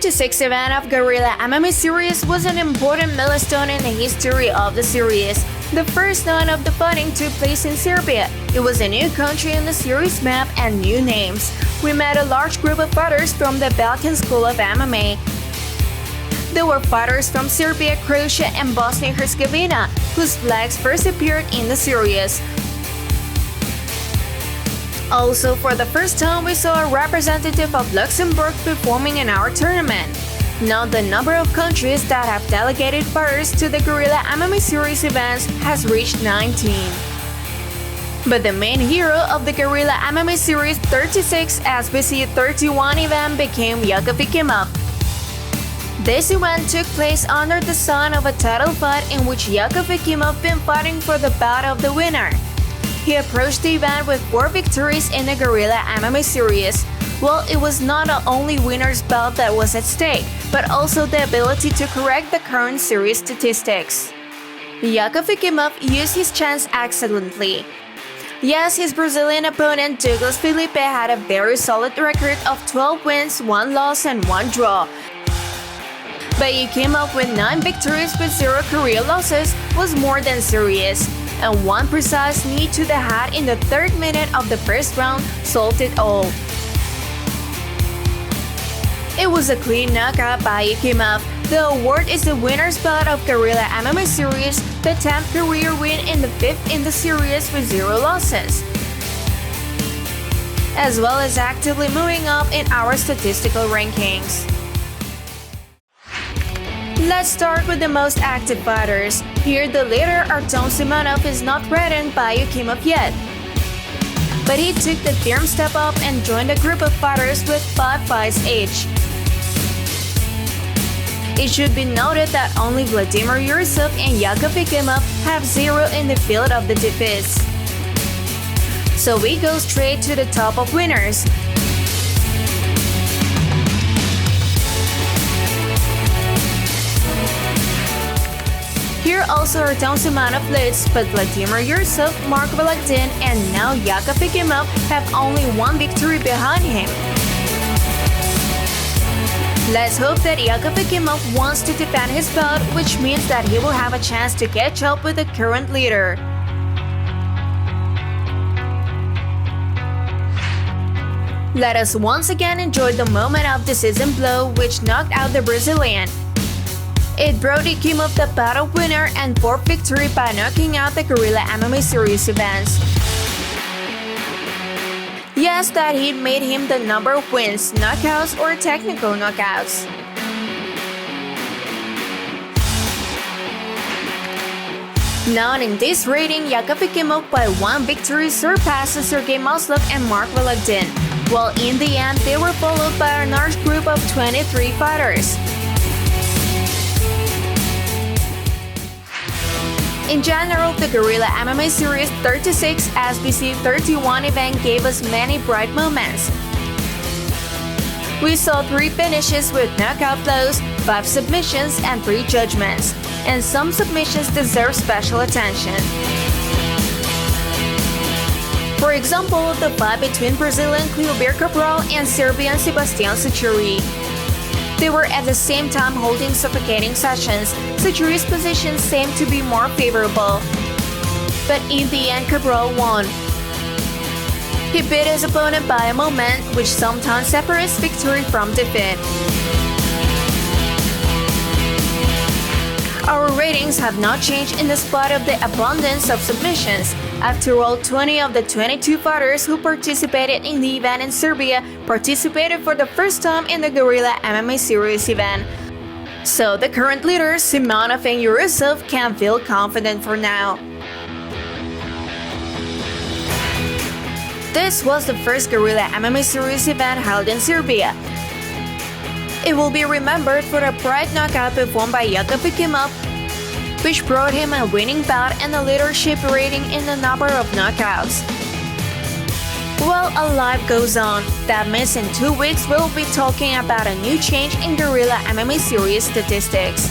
36th event of Gorilla MMA Series was an important milestone in the history of the series. The first night of the fighting took place in Serbia. It was a new country on the series map and new names. We met a large group of fighters from the Balkan School of MMA. There were fighters from Serbia, Croatia, and Bosnia-Herzegovina, whose flags first appeared in the series. Also, for the first time, we saw a representative of Luxembourg performing in our tournament. Now, the number of countries that have delegated fighters to the Gorilla MMA Series events has reached 19. But the main hero of the Gorilla MMA Series-36 SBC-31 event became Yakov Ikimov. This event took place under the sun of a title fight in which Yakov Ikimov been fighting for the bout of the winner. He approached the event with 4 victories in the Gorilla MMA Series. Well, it was not the only winner's belt that was at stake, but also the ability to correct the current series statistics. Yakov Ikimov used his chance excellently. Yes, his Brazilian opponent Douglas Felipe had a very solid record of 12 wins, 1 loss and 1 draw. But Ikimov with 9 victories with 0 career losses was more than serious, and 1 precise knee to the head in the 3rd minute of the first round solved it all. It was a clean knockout by Ikimov. The award is the winner's belt of Gorilla MMA Series, the 10th career win and the 5th in the series with 0 losses, as well as actively moving up in our statistical rankings. Let's start with the most active fighters. Here, the leader Artem Simonov is not threatened by Ikimov yet, but he took the firm step up and joined a group of fighters with 5 fights each. It should be noted that only Vladimir Yursov and Yakov Ikimov have 0 in the field of the defeats. So we go straight to the top of winners. Here also Artem Simonov leads, but Vladimir Yursov, Mark Volokdin, and now Yakov Ikimov have only 1 victory behind him. Let's hope that Yakov Ikimov wants to defend his belt, which means that he will have a chance to catch up with the current leader. Let us once again enjoy the moment of decisive blow which knocked out the Brazilian. It brought Ikimov the battle winner and 4th victory by knocking out the Gorilla MMA Series events. Yes, that hit made him the number of wins, knockouts or technical knockouts. Now in this rating, Yakov Ikimov by 1 victory surpasses Sergey Maslov and Mark Volokdin, while in the end they were followed by a large group of 23 fighters. In general, the Gorilla MMA Series-36 SBC-31 event gave us many bright moments. We saw 3 finishes with knockout blows, 5 submissions, and 3 judgments, and some submissions deserve special attention. For example, the fight between Brazilian Cleober Cabral and Serbian Sebastian Sachuri. They were at the same time holding suffocating sessions. Sachuri's position seemed to be more favorable, but in the end Cabral won. He beat his opponent by a moment, which sometimes separates victory from defeat. Our ratings have not changed in spite of the abundance of submissions. After all, 20 of the 22 fighters who participated in the event in Serbia participated for the first time in the Gorilla MMA Series event. So the current leaders, Simonov and Yursov, can feel confident for now. This was the first Gorilla MMA Series event held in Serbia. It will be remembered for a bright knockout performed by Yakov Ikimov, which brought him a winning bout and a leadership rating in the number of knockouts. Well, a life goes on. That means in 2 weeks we'll be talking about a new change in Gorilla MMA Series statistics.